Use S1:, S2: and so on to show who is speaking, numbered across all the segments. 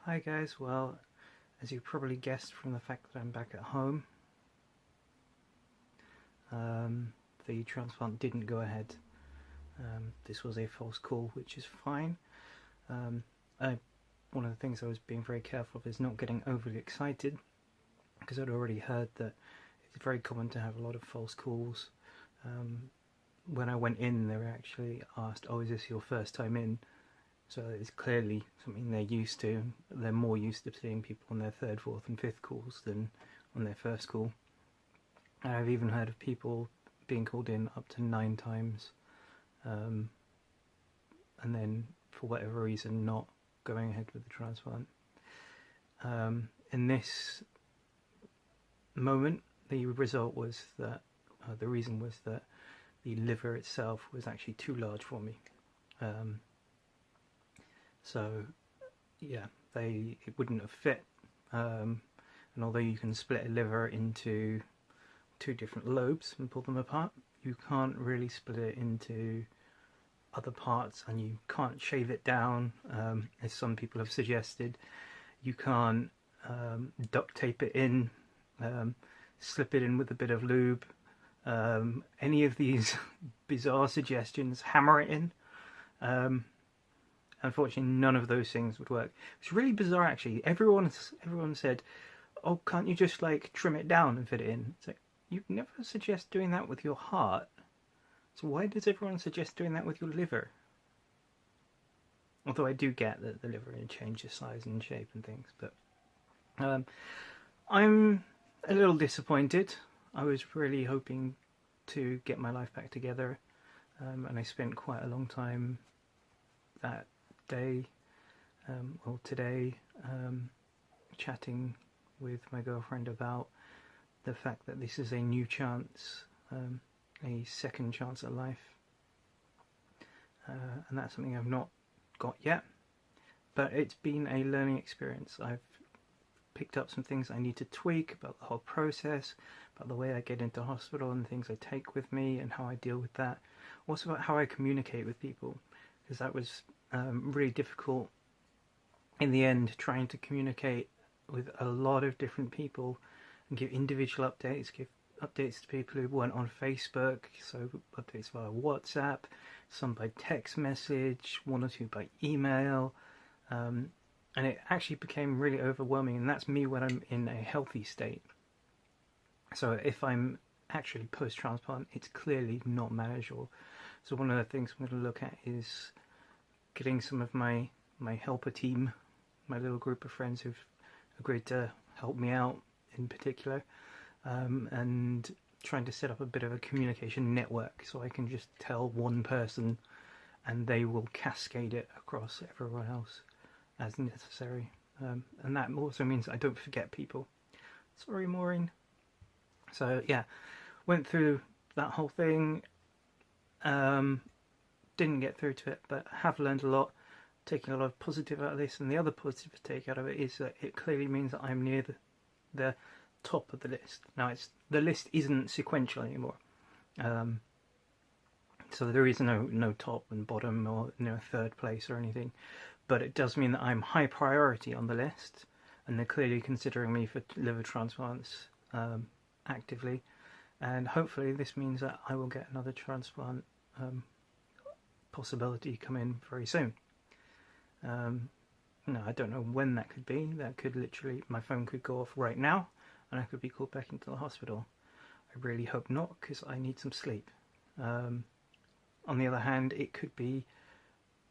S1: Hi guys, well, as you probably guessed from the fact that I'm back at home, the transplant didn't go ahead. This was a false call, which is fine. Um, One of the things I was being very careful of is not getting overly excited, because I'd already heard that it's very common to have a lot of false calls. When I went in, they were actually asked, "Oh, is this your first time in?" So it's clearly something they're used to. They're more used to seeing people on their third, fourth and fifth calls than on their first call. And I've even heard of people being called in up to 9 times, and then for whatever reason not going ahead with the transplant. In this moment, the result was that the reason was that the liver itself was actually too large for me. So yeah, it wouldn't have fit. And although you can split a liver into 2 different lobes and pull them apart, you can't really split it into other parts, and you can't shave it down, as some people have suggested. You can't duct tape it in, slip it in with a bit of lube, any of these bizarre suggestions, hammer it in. Unfortunately, none of those things would work. It's really bizarre, actually. Everyone said, "Oh, can't you just like trim it down and fit it in?" It's like, you never suggest doing that with your heart. So why does everyone suggest doing that with your liver? Although I do get that the liver changes size and shape and things, but I'm a little disappointed. I was really hoping to get my life back together, and I spent quite a long time that day, or today, chatting with my girlfriend about the fact that this is a new chance, a second chance at life, and that's something I've not got yet, but it's been a learning experience. I've picked up some things I need to tweak about the whole process, about the way I get into hospital and things I take with me and how I deal with that. Also about how I communicate with people, because that was really difficult in the end, trying to communicate with a lot of different people and give individual updates, give updates to people who weren't on Facebook, so updates via WhatsApp, some by text message, 1 or 2 by email, and it actually became really overwhelming, and that's me when I'm in a healthy state. So if I'm actually post-transplant, it's clearly not manageable. So one of the things I'm going to look at is getting some of my helper team, my little group of friends who've agreed to help me out in particular, and trying to set up a bit of a communication network so I can just tell one person and they will cascade it across everyone else as necessary. And that also means I don't forget people. Sorry, Maureen. So yeah, went through that whole thing, didn't get through to it, but have learned a lot, taking a lot of positive out of this, and the other positive to take out of it is that it clearly means that I'm near the top of the list. Now, the list isn't sequential anymore, so there is no top and bottom or third place or anything, but it does mean that I'm high priority on the list, and they're clearly considering me for liver transplants actively, and hopefully this means that I will get another transplant possibility come in very soon. No, I don't know when that could be. That could literally, my phone could go off right now and I could be called back into the hospital. I really hope not, because I need some sleep. On the other hand, it could be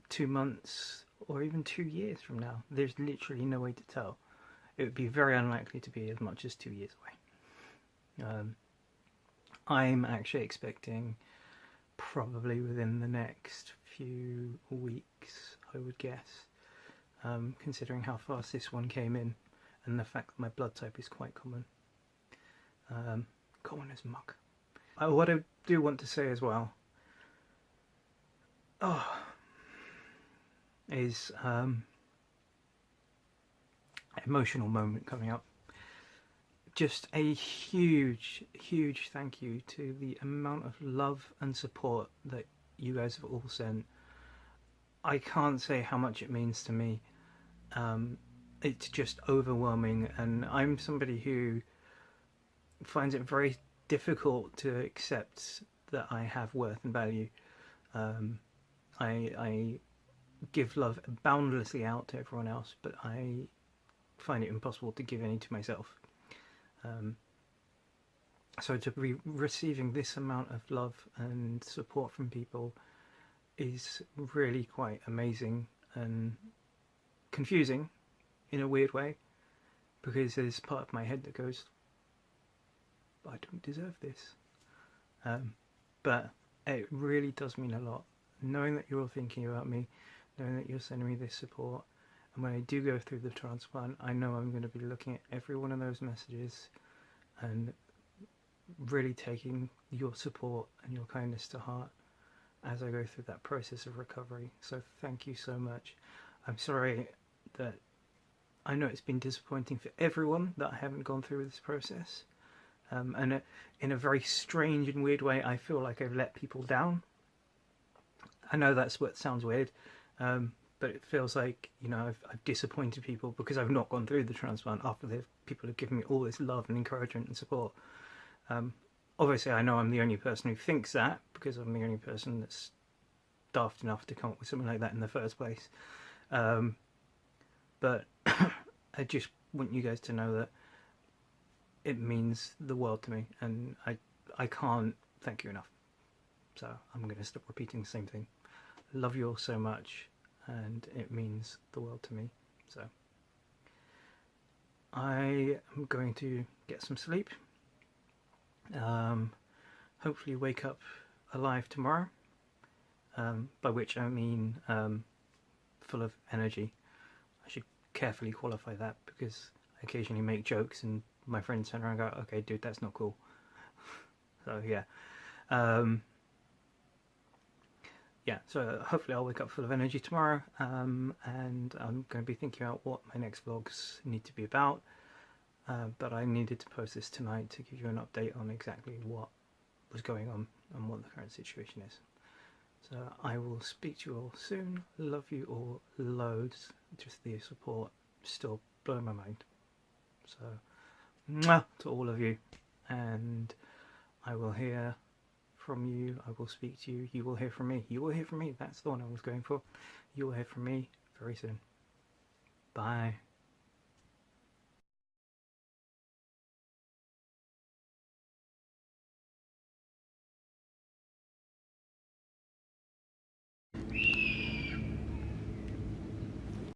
S1: 2 months or even 2 years from now. There's literally no way to tell. It would be very unlikely to be as much as 2 years away. I'm actually expecting probably within the next few weeks, I would guess, considering how fast this one came in and the fact that my blood type is quite common. Common as muck. What I do want to say as well is emotional moment coming up. Just a huge thank you to the amount of love and support that you guys have all sent, I can't say how much it means to me. It's just overwhelming, and I'm somebody who finds it very difficult to accept that I have worth and value. I give love boundlessly out to everyone else, but I find it impossible to give any to myself. So to be receiving this amount of love and support from people is really quite amazing and confusing in a weird way, because there's part of my head that goes, I don't deserve this. But it really does mean a lot, knowing that you're all thinking about me, knowing that you're sending me this support. And when I do go through the transplant, I know I'm going to be looking at every one of those messages and really taking your support and your kindness to heart as I go through that process of recovery. So thank you so much. I'm sorry that I know it's been disappointing for everyone that I haven't gone through this process. And in a very strange and weird way, I feel like I've let people down. I know that's what sounds weird, but it feels like, you know, I've disappointed people because I've not gone through the transplant after people have given me all this love and encouragement and support. Obviously, I know I'm the only person who thinks that, because I'm the only person that's daft enough to come up with something like that in the first place. But I just want you guys to know that it means the world to me, and I can't thank you enough. So I'm going to stop repeating the same thing. I love you all so much, and it means the world to me. So I am going to get some sleep. Hopefully wake up alive tomorrow, by which I mean full of energy. I should carefully qualify that, because I occasionally make jokes and my friends turn around and go, okay dude, that's not cool. So yeah, so hopefully I'll wake up full of energy tomorrow, and I'm going to be thinking about what my next vlogs need to be about. But I needed to post this tonight to give you an update on exactly what was going on and what the current situation is. So I will speak to you all soon. Love you all loads. Just the support still blowing my mind. So mwah, to all of you, and I will hear from you. I will speak to you. You will hear from me. You will hear from me. That's the one I was going for. You will hear from me very soon. Bye.